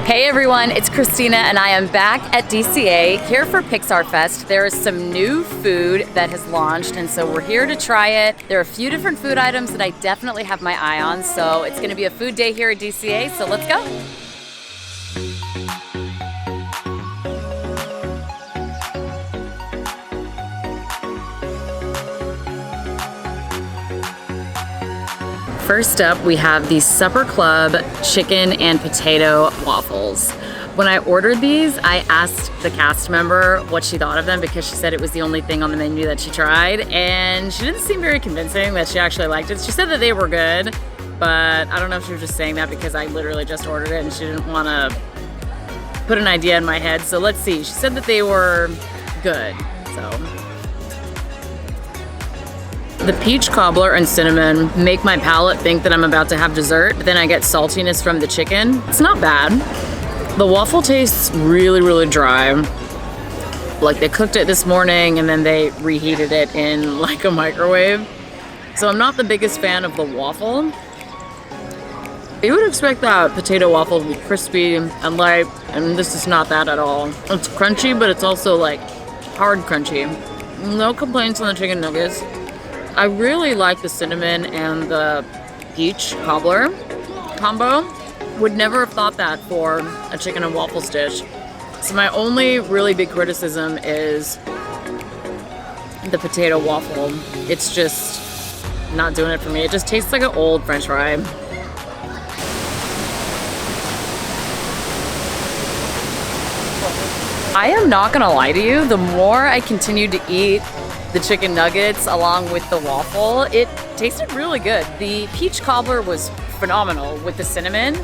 Hey everyone, it's Christina and I am back at DCA here for Pixar Fest. There is some new food that has launched and so we're here to try it. There are a few different food items that I definitely have my eye on, so it's going to be a food day here at DCA, so let's go. First up, we have the Supper Club chicken and potato waffles. When I ordered these, I asked the cast member what she thought of them because she said it was the only thing on the menu that she tried, and she didn't seem very convincing that she actually liked it. She said that they were good, but I don't know if she was just saying that because I literally just ordered it and she didn't want to put an idea in my head. So let's see. She said that they were good, so. The peach cobbler and cinnamon make my palate think that I'm about to have dessert, but then I get saltiness from the chicken. It's not bad. The waffle tastes really, really dry. Like they cooked it this morning and then they reheated it in like a microwave. So I'm not the biggest fan of the waffle. You would expect that potato waffle to be crispy and light, and this is not that at all. It's crunchy, but it's also like hard crunchy. No complaints on the chicken nuggets. I really like the cinnamon and the peach cobbler combo. Would never have thought that for a chicken and waffles dish. So my only really big criticism is the potato waffle. It's just not doing it for me. It just tastes like an old French fry. I am not gonna lie to you, the more I continue to eat the chicken nuggets along with the waffle, it tasted really good. The peach cobbler was phenomenal with the cinnamon.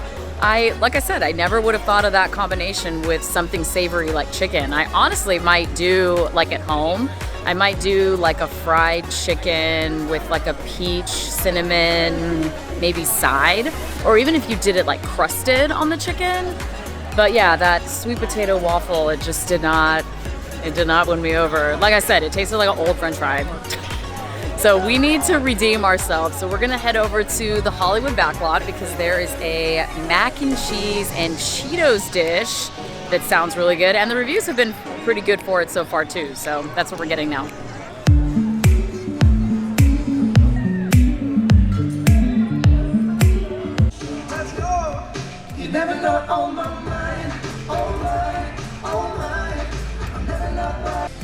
Like I said, I never would have thought of that combination with something savory like chicken. I honestly might do, like at home, I might do like a fried chicken with like a peach cinnamon maybe side, or even if you did it like crusted on the chicken. But yeah, that sweet potato waffle, it just did not win me over. Like I said, it tasted like an old French fry. So we need to redeem ourselves. So we're gonna head over to the Hollywood backlot because there is a mac and cheese and Cheetos dish that sounds really good. And the reviews have been pretty good for it so far too. So that's what we're getting now. Let's go. You never know on my mind, oh my, oh my.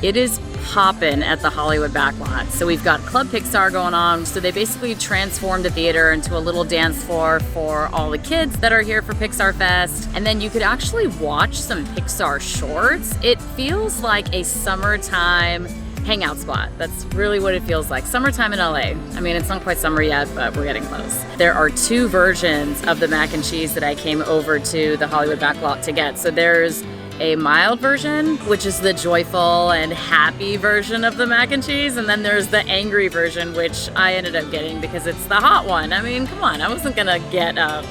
It is poppin' at the Hollywood backlot. So we've got Club Pixar going on. So they basically transformed the theater into a little dance floor for all the kids that are here for Pixar Fest. And then you could actually watch some Pixar shorts. It feels like a summertime hangout spot. That's really what it feels like. Summertime in LA. I mean, it's not quite summer yet, but we're getting close. There are two versions of the mac and cheese that I came over to the Hollywood backlot to get. So there's a mild version, which is the joyful and happy version of the mac and cheese, and then there's the angry version, which I ended up getting because it's the hot one. I mean, come on, I wasn't gonna get I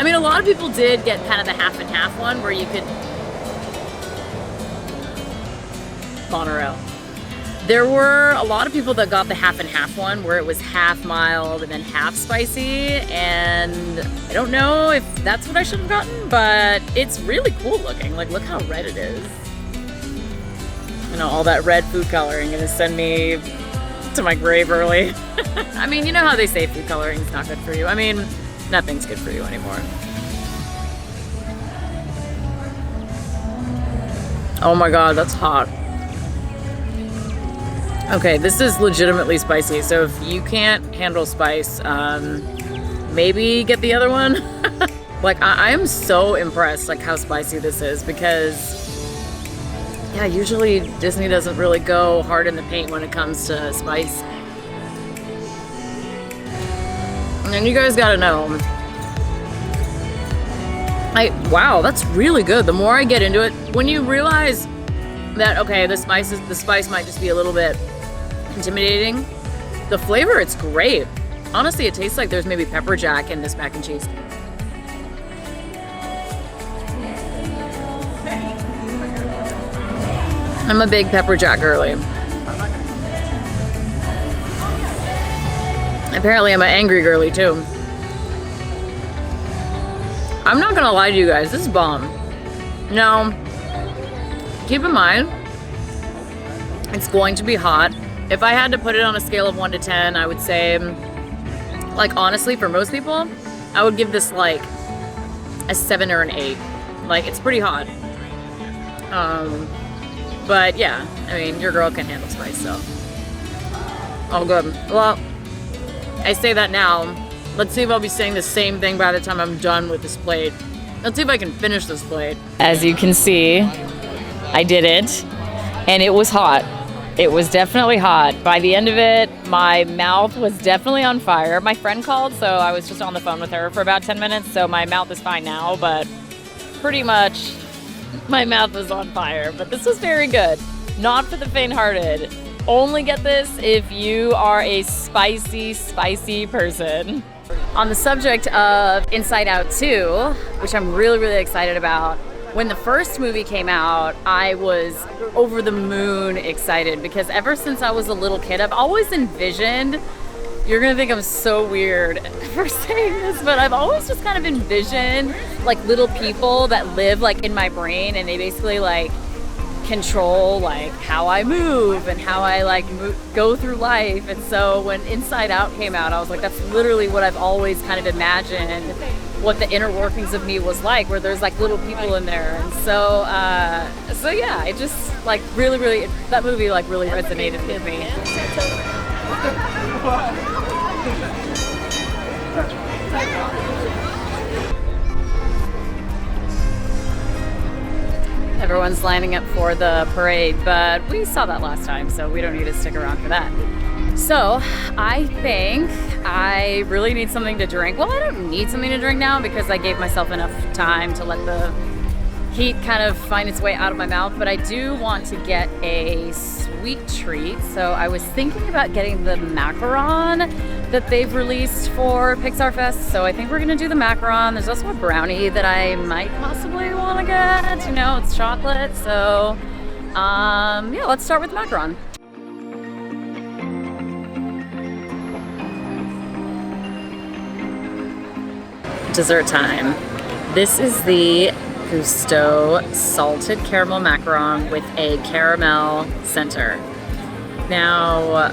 mean, a lot of people did get kind of the half and half one where you could monorail. There were a lot of people that got the half and half one where it was half mild and then half spicy, and I don't know if that's what I should have gotten, but it's really cool looking. Like, look how red it is. You know, all that red food coloring gonna send me to my grave early. I mean, you know how they say food coloring is not good for you. I mean, nothing's good for you anymore. Oh my God, that's hot. Okay, this is legitimately spicy, so if you can't handle spice, maybe get the other one. Like, I am so impressed, like, how spicy this is, because, yeah, usually Disney doesn't really go hard in the paint when it comes to spice. And you guys gotta know, wow, that's really good. The more I get into it, when you realize that, okay, the spice might just be a little bit intimidating, the flavor, it's great. Honestly, it tastes like there's maybe pepper jack in this mac and cheese. I'm a big pepper jack girly. Apparently I'm an angry girly too. I'm not gonna lie to you guys, this is bomb. Now, keep in mind, it's going to be hot. If I had to put it on a scale of 1 to 10, I would say, like honestly, for most people, I would give this like a 7 or an 8. Like, it's pretty hot. But yeah, I mean, your girl can handle spice, so. All good. Well, I say that now. Let's see if I'll be saying the same thing by the time I'm done with this plate. Let's see if I can finish this plate. As you can see, I did it, and it was hot. It was definitely hot. By the end of it, my mouth was definitely on fire. My friend called, so I was just on the phone with her for about 10 minutes, so my mouth is fine now, but pretty much my mouth was on fire. But this was very good. Not for the faint-hearted. Only get this if you are a spicy, spicy person. On the subject of Inside Out 2, which I'm really, really excited about, when the first movie came out, I was over the moon excited because ever since I was a little kid, I've always envisioned, you're gonna think I'm so weird for saying this, but I've always just kind of envisioned like little people that live like in my brain, and they basically like control like how I move and how I like go through life. And so when Inside Out came out, I was like, that's literally what I've always kind of imagined what the inner workings of me was like, where there's like little people in there. And so so yeah, it just like really that movie like really resonated with me. Everyone's lining up for the parade, but we saw that last time, so we don't need to stick around for that. So I think I really need something to drink. Well, I don't need something to drink now because I gave myself enough time to let the heat kind of find its way out of my mouth, but I do want to get a sweet treat. So I was thinking about getting the macaron that they've released for Pixar Fest. So I think we're gonna do the macaron. There's also a brownie that I might possibly wanna get. You know, it's chocolate, so yeah, let's start with the macaron. Dessert time. This is the Gusto salted caramel macaron with a caramel center. Now,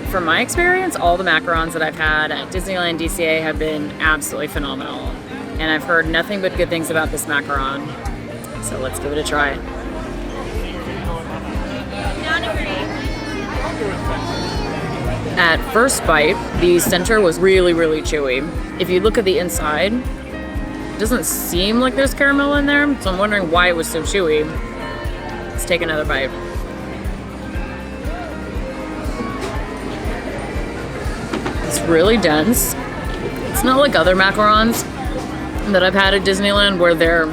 from my experience, all the macarons that I've had at Disneyland DCA have been absolutely phenomenal. And I've heard nothing but good things about this macaron. So let's give it a try. At first bite, the center was really chewy. If you look at the inside, it doesn't seem like there's caramel in there, so I'm wondering why it was so chewy. Let's take another bite. It's really dense. It's not like other macarons that I've had at Disneyland where they're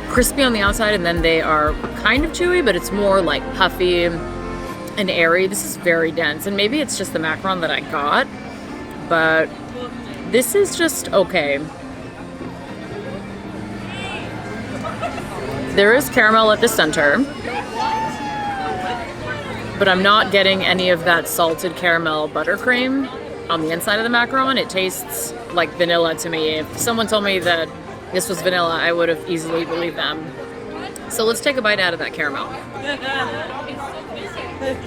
crispy on the outside and then they are kind of chewy, but it's more like puffy and airy. This is very dense, and maybe it's just the macaron that I got, but this is just okay. There is caramel at the center, but I'm not getting any of that salted caramel buttercream on the inside of the macaron. It tastes like vanilla to me. If someone told me that this was vanilla, I would have easily believed them. So let's take a bite out of that caramel.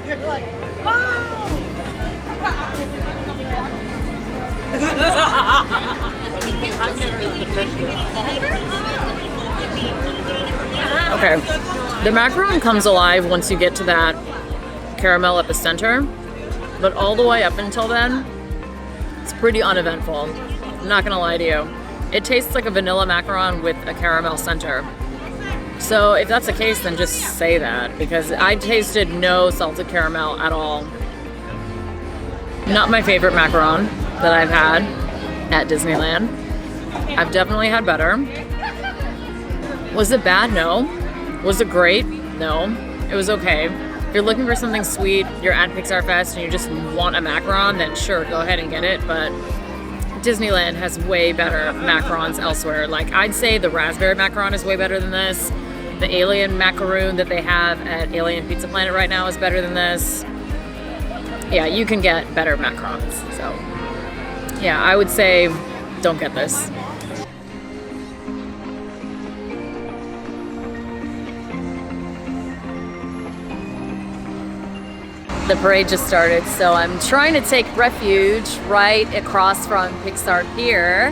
You're like, wow! Okay, the macaron comes alive once you get to that caramel at the center, but all the way up until then, it's pretty uneventful. I'm not gonna lie to you. It tastes like a vanilla macaron with a caramel center. So if that's the case, then just say that, because I tasted no salted caramel at all. Not my favorite macaron that I've had at Disneyland. I've definitely had better. Was it bad? No. Was it great? No. It was okay. If you're looking for something sweet, you're at Pixar Fest and you just want a macaron, then sure, go ahead and get it. But Disneyland has way better macarons elsewhere. Like, I'd say the raspberry macaron is way better than this. The alien macaroon that they have at Alien Pizza Planet right now is better than this. Yeah, you can get better macarons. So, yeah, I would say don't get this. The parade just started, so I'm trying to take refuge right across from Pixar Pier.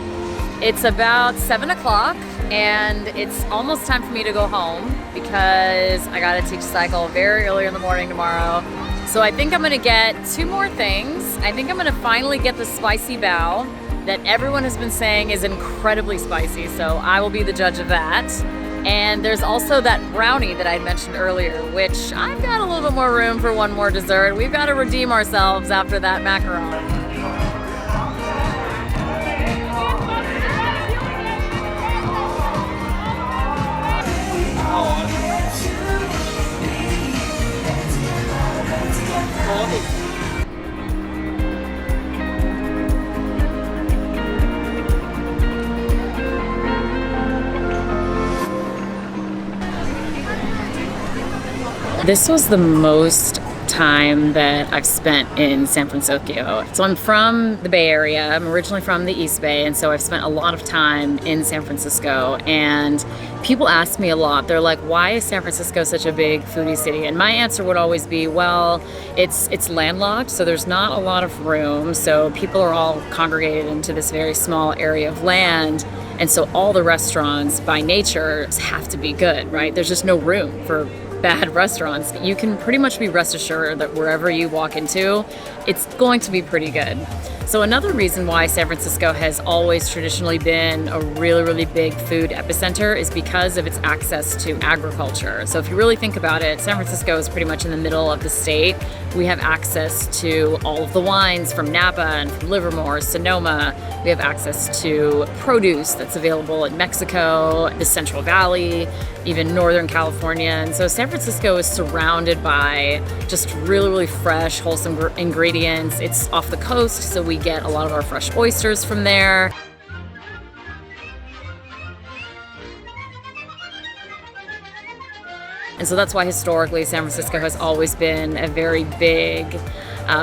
It's about 7 o'clock and it's almost time for me to go home because I gotta teach cycle very early in the morning tomorrow. So I think I'm gonna get 2 more things. I think I'm gonna finally get the spicy bao that everyone has been saying is incredibly spicy, so I will be the judge of that. And there's also that brownie that I mentioned earlier, which I've got a little bit more room for one more dessert. We've got to redeem ourselves after that macaron. This was the most time that I've spent in San Francisco. So I'm from the Bay Area. I'm originally from the East Bay, and so I've spent a lot of time in San Francisco. And people ask me a lot, they're like, why is San Francisco such a big foodie city? And my answer would always be, well, it's landlocked, so there's not a lot of room. So people are all congregated into this very small area of land. And so all the restaurants by nature have to be good, right? There's just no room for bad restaurants. You can pretty much be rest assured that wherever you walk into, it's going to be pretty good. So another reason why San Francisco has always traditionally been a really, really big food epicenter is because of its access to agriculture. So if you really think about it, San Francisco is pretty much in the middle of the state. We have access to all of the wines from Napa and from Livermore, Sonoma. We have access to produce that's available in Mexico, the Central Valley, even Northern California. And so San Francisco is surrounded by just really, really fresh, wholesome ingredients. It's off the coast, so we get a lot of our fresh oysters from there. And so that's why historically San Francisco has always been a very big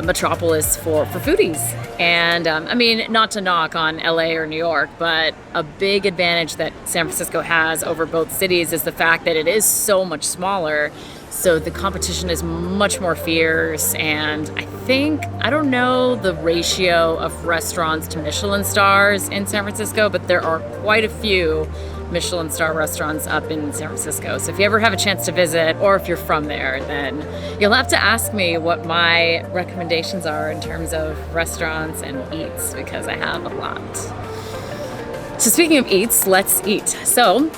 metropolis for foodies. And I mean, not to knock on LA or New York, but a big advantage that San Francisco has over both cities is the fact that it is so much smaller. So the competition is much more fierce, and I don't know the ratio of restaurants to Michelin stars in San Francisco, but there are quite a few Michelin star restaurants up in San Francisco. So if you ever have a chance to visit, or if you're from there, then you'll have to ask me what my recommendations are in terms of restaurants and eats, because I have a lot. So speaking of eats, let's eat. So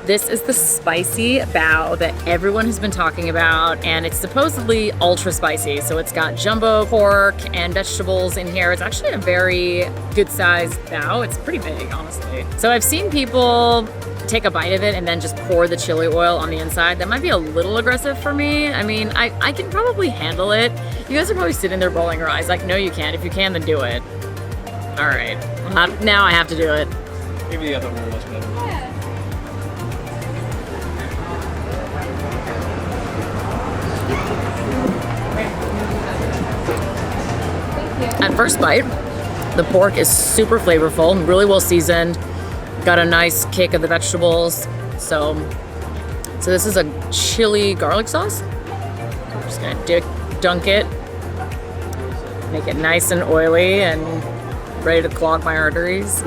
this is the spicy bao that everyone has been talking about, and it's supposedly ultra spicy. So it's got jumbo pork and vegetables in here. It's actually a very good sized bao. It's pretty big, honestly. So I've seen people take a bite of it and then just pour the chili oil on the inside. That might be a little aggressive for me. I mean, I can probably handle it. You guys are probably sitting there rolling your eyes like, no, you can't. If you can, then do it. All right, now I have to do it. Maybe the other one was better. At first bite, the pork is super flavorful, really well seasoned, got a nice kick of the vegetables. So this is a chili garlic sauce. I'm just gonna dunk it, make it nice and oily and ready to clog my arteries.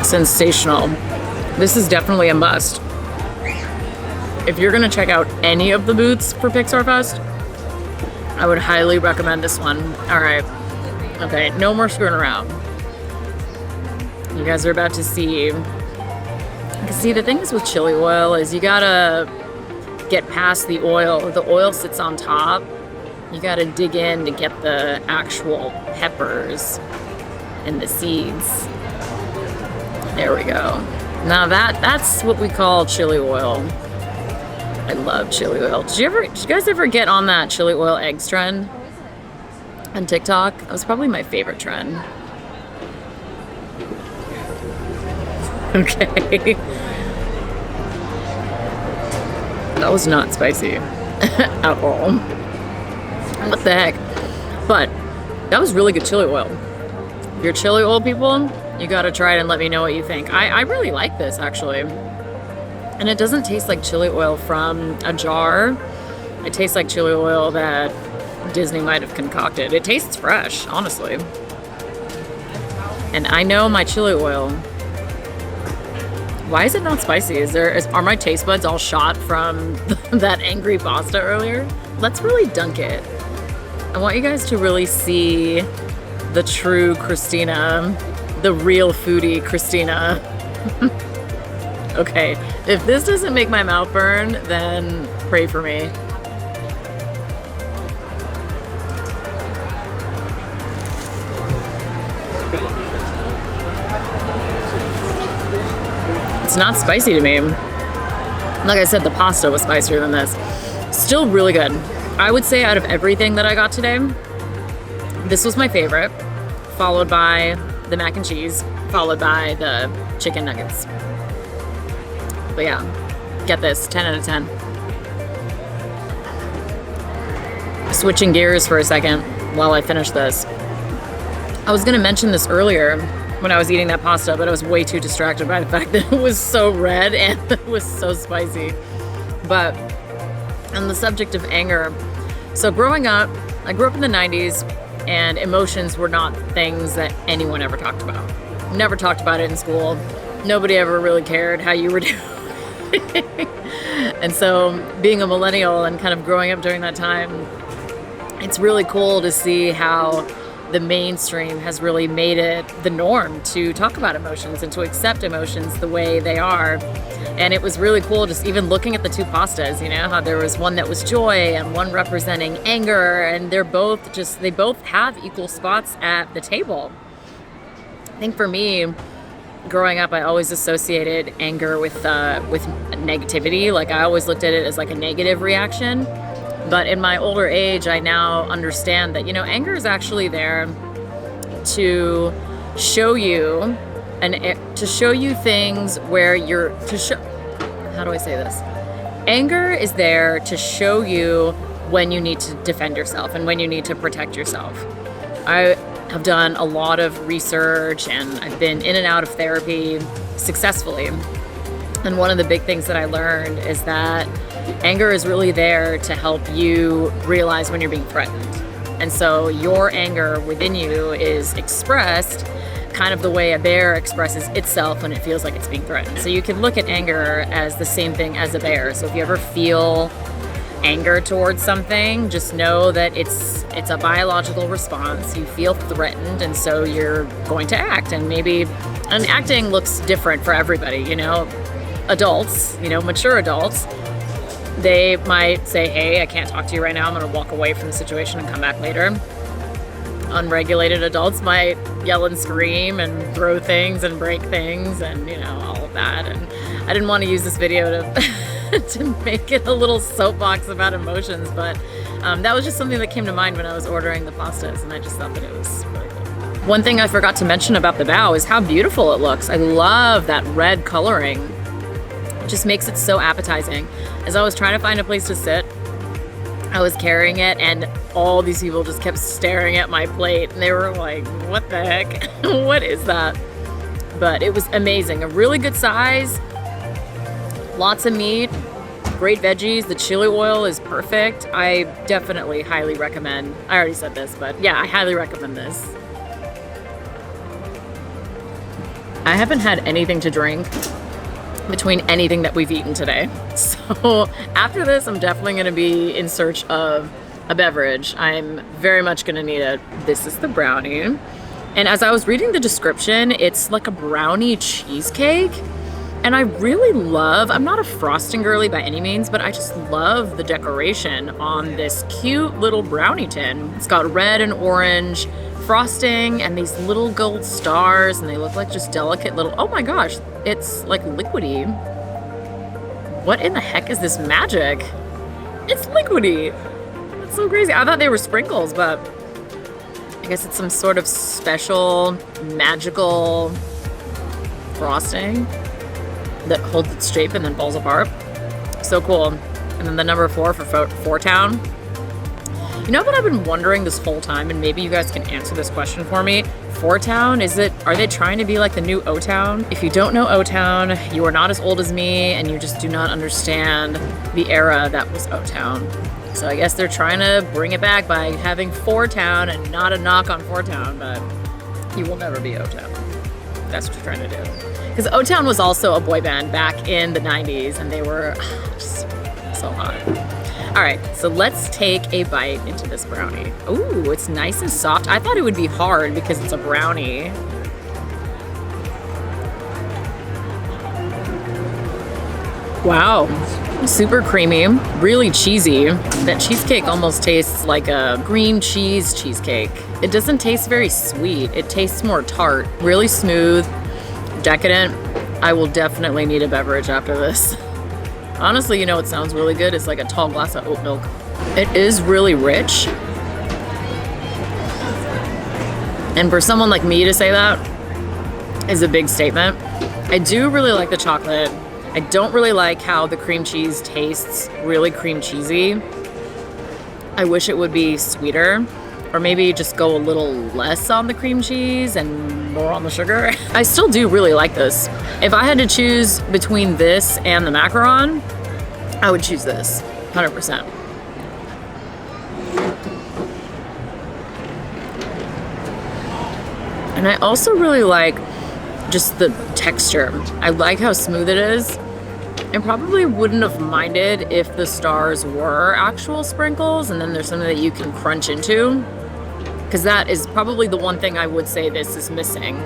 Sensational. This is definitely a must. If you're gonna check out any of the booths for Pixar Fest, I would highly recommend this one. All right, okay, no more screwing around. You guys are about to see. See, the thing is with chili oil is you gotta get past the oil. The oil sits on top. You gotta dig in to get the actual peppers and the seeds. There we go. Now that's what we call chili oil. I love chili oil. Did you guys ever get on that chili oil eggs trend on TikTok? That was probably my favorite trend. Okay. That was not spicy at all. What the heck? But that was really good chili oil. If you're chili oil people, you gotta try it and let me know what you think. I really like this, actually. And it doesn't taste like chili oil from a jar. It tastes like chili oil that Disney might have concocted. It tastes fresh, honestly. And I know my chili oil. Why is it not spicy? Are my taste buds all shot from that angry pasta earlier? Let's really dunk it. I want you guys to really see the true Christina, the real foodie Christina. Okay, if this doesn't make my mouth burn, then pray for me. It's not spicy to me. Like I said, the pasta was spicier than this. Still really good. I would say out of everything that I got today, this was my favorite, followed by the mac and cheese, followed by the chicken nuggets. But yeah, get this, 10 out of 10. Switching gears for a second while I finish this. I was gonna mention this earlier when I was eating that pasta, but I was way too distracted by the fact that it was so red and it was so spicy. But on the subject of anger, so growing up, I grew up in the 90s, and emotions were not things that anyone ever talked about. Never talked about it in school. Nobody ever really cared how you were doing. And so being a millennial and kind of growing up during that time, it's really cool to see how the mainstream has really made it the norm to talk about emotions and to accept emotions the way they are. And it was really cool just even looking at the two pastas, you know, how there was one that was joy and one representing anger, and they both have equal spots at the table. I think for me, growing up, I always associated anger with negativity. Like I always looked at it as like a negative reaction. But in my older age, I now understand that, you know, anger is actually there to show you things where how do I say this? Anger is there to show you when you need to defend yourself and when you need to protect yourself. I have done a lot of research and I've been in and out of therapy successfully. And one of the big things that I learned is that anger is really there to help you realize when you're being threatened. And so your anger within you is expressed kind of the way a bear expresses itself when it feels like it's being threatened. So you can look at anger as the same thing as a bear. So if you ever feel anger towards something, just know that it's a biological response. You feel threatened, and so you're going to act. And acting looks different for everybody, you know. Adults, you know, mature adults, they might say, hey, I can't talk to you right now. I'm going to walk away from the situation and come back later. Unregulated adults might yell and scream and throw things and break things and, you know, all of that. And I didn't want to use this video to make it a little soapbox about emotions, but that was just something that came to mind when I was ordering the pastas, and I just thought that it was really cool. One thing I forgot to mention about the bao is how beautiful it looks. I love that red coloring. It just makes it so appetizing. As I was trying to find a place to sit, I was carrying it, and all these people just kept staring at my plate, and they were like, what the heck? What is that? But it was amazing. A really good size, lots of meat, great veggies. The chili oil is perfect. I definitely highly recommend. I already said this, but yeah, I highly recommend this. I haven't had anything to drink between anything that we've eaten today. So after this, I'm definitely going to be in search of a beverage. I'm very much going to need it. This is the brownie. And as I was reading the description, it's like a brownie cheesecake. And I really love, I'm not a frosting girly by any means, but I just love the decoration on this cute little brownie tin. It's got red and orange frosting and these little gold stars, and they look like just delicate little, oh my gosh, it's like liquidy. What in the heck is this magic? It's liquidy. It's so crazy. I thought they were sprinkles, but I guess it's some sort of special magical frosting that holds its shape and then falls apart. So cool. And then the number 4 for Four Town. You know what I've been wondering this whole time, and maybe you guys can answer this question for me? Four-Town, are they trying to be like the new O-Town? If you don't know O-Town, you are not as old as me, and you just do not understand the era that was O-Town. So I guess they're trying to bring it back by having Four-Town, and not a knock on Four-Town, but you will never be O-Town. That's what you're trying to do. Because O-Town was also a boy band back in the 90s, and they were just so hot. All right, so let's take a bite into this brownie. Ooh, it's nice and soft. I thought it would be hard because it's a brownie. Wow, super creamy, really cheesy. That cheesecake almost tastes like a cream cheese cheesecake. It doesn't taste very sweet. It tastes more tart, really smooth, decadent. I will definitely need a beverage after this. Honestly, you know what sounds really good? It's like a tall glass of oat milk. It is really rich. And for someone like me to say that is a big statement. I do really like the chocolate. I don't really like how the cream cheese tastes really cream cheesy. I wish it would be sweeter, or maybe just go a little less on the cream cheese and more on the sugar. I still do really like this. If I had to choose between this and the macaron, I would choose this, 100%. And I also really like just the texture. I like how smooth it is. I probably wouldn't have minded if the stars were actual sprinkles and then there's something that you can crunch into. Because that is probably the one thing I would say this is missing,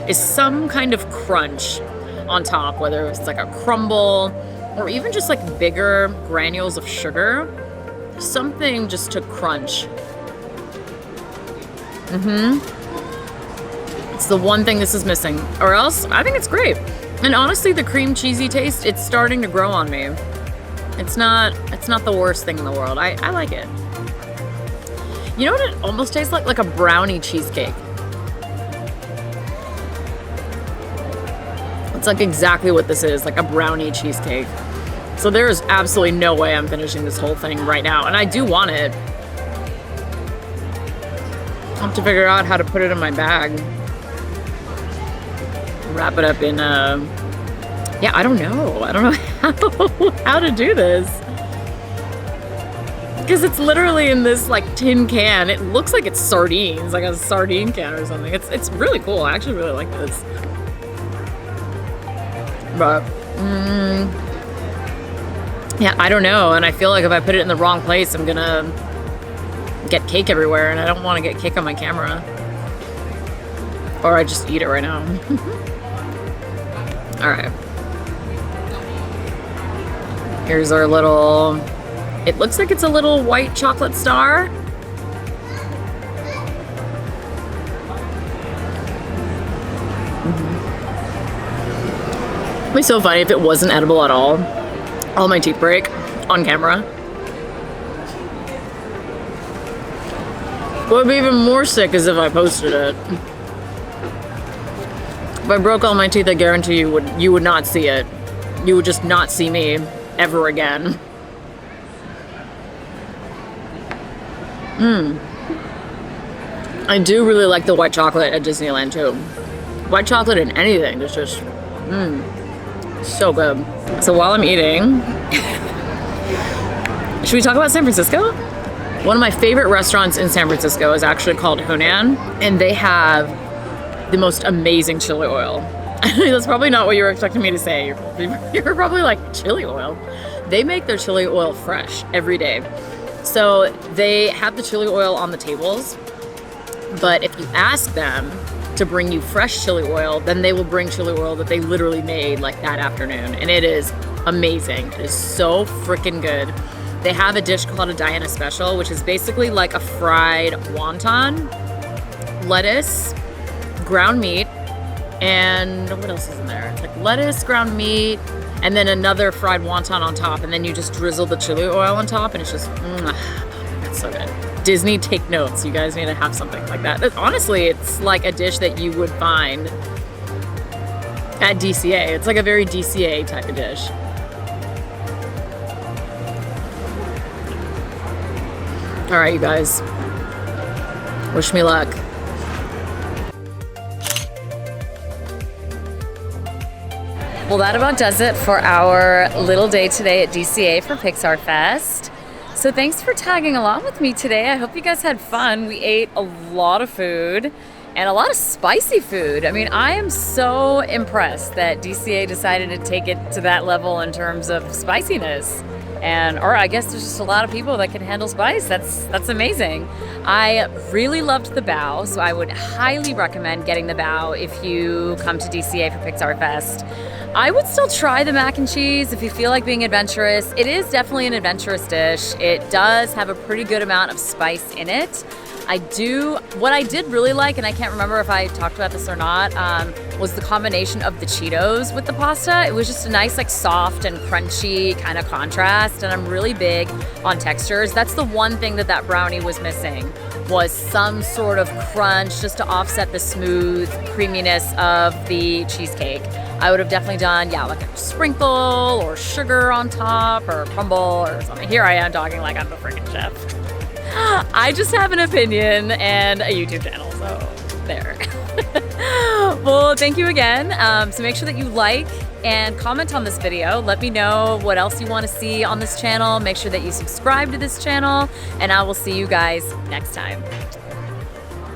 is some kind of crunch on top, whether it's like a crumble or even just like bigger granules of sugar, something just to crunch. It's the one thing this is missing, or else I think it's great. And honestly, the cream cheesy taste, it's starting to grow on me. It's not the worst thing in the world. I like it. You know what it almost tastes like? Like a brownie cheesecake. It's like exactly what this is, like a brownie cheesecake. So there is absolutely no way I'm finishing this whole thing right now. And I do want it. I'll have to figure out how to put it in my bag. Wrap it up in, yeah, I don't know how to do this. Because it's literally in this like tin can. It looks like it's sardines, like a sardine can or something. It's really cool. I actually really like this. But, yeah, I don't know. And I feel like if I put it in the wrong place, I'm gonna get cake everywhere. And I don't want to get cake on my camera. Or I just eat it right now. All right. Here's our little, it looks like it's a little white chocolate star. It'd be so funny if it wasn't edible at all. All my teeth break on camera. What would be even more sick is if I posted it. If I broke all my teeth, I guarantee you would not see it. You would just not see me ever again. I do really like the white chocolate at Disneyland too. White chocolate in anything is just, so good. So while I'm eating, should we talk about San Francisco? One of my favorite restaurants in San Francisco is actually called Hunan, and they have the most amazing chili oil. That's probably not what you were expecting me to say. You're probably like, chili oil? They make their chili oil fresh every day. So they have the chili oil on the tables, but if you ask them to bring you fresh chili oil, then they will bring chili oil that they literally made like that afternoon. And it is amazing. It is so freaking good. They have a dish called a Diana Special, which is basically like a fried wonton, lettuce, ground meat, and what else is in there? It's like lettuce, ground meat, and then another fried wonton on top, and then you just drizzle the chili oil on top, and it's just, it's so good. Disney, take notes. You guys need to have something like that. Honestly, it's like a dish that you would find at DCA. It's like a very DCA type of dish. All right, you guys. Wish me luck. Well, that about does it for our little day today at DCA for Pixar Fest. So thanks for tagging along with me today. I hope you guys had fun. We ate a lot of food and a lot of spicy food. I mean, I am so impressed that DCA decided to take it to that level in terms of spiciness. Or I guess there's just a lot of people that can handle spice. That's amazing. I really loved the bao, so I would highly recommend getting the bao if you come to DCA for Pixar Fest. I would still try the mac and cheese if you feel like being adventurous. It is definitely an adventurous dish. It does have a pretty good amount of spice in it. What I did really like, and I can't remember if I talked about this or not, was the combination of the Cheetos with the pasta. It was just a nice, like, soft and crunchy kind of contrast, and I'm really big on textures. That's the one thing that brownie was missing, was some sort of crunch just to offset the smooth creaminess of the cheesecake. I would have definitely done, like a sprinkle or sugar on top or crumble or something. Here I am talking like I'm a freaking chef. I just have an opinion and a YouTube channel, so there. Well, thank you again. So make sure that you like and comment on this video. Let me know what else you want to see on this channel. Make sure that you subscribe to this channel, and I will see you guys next time.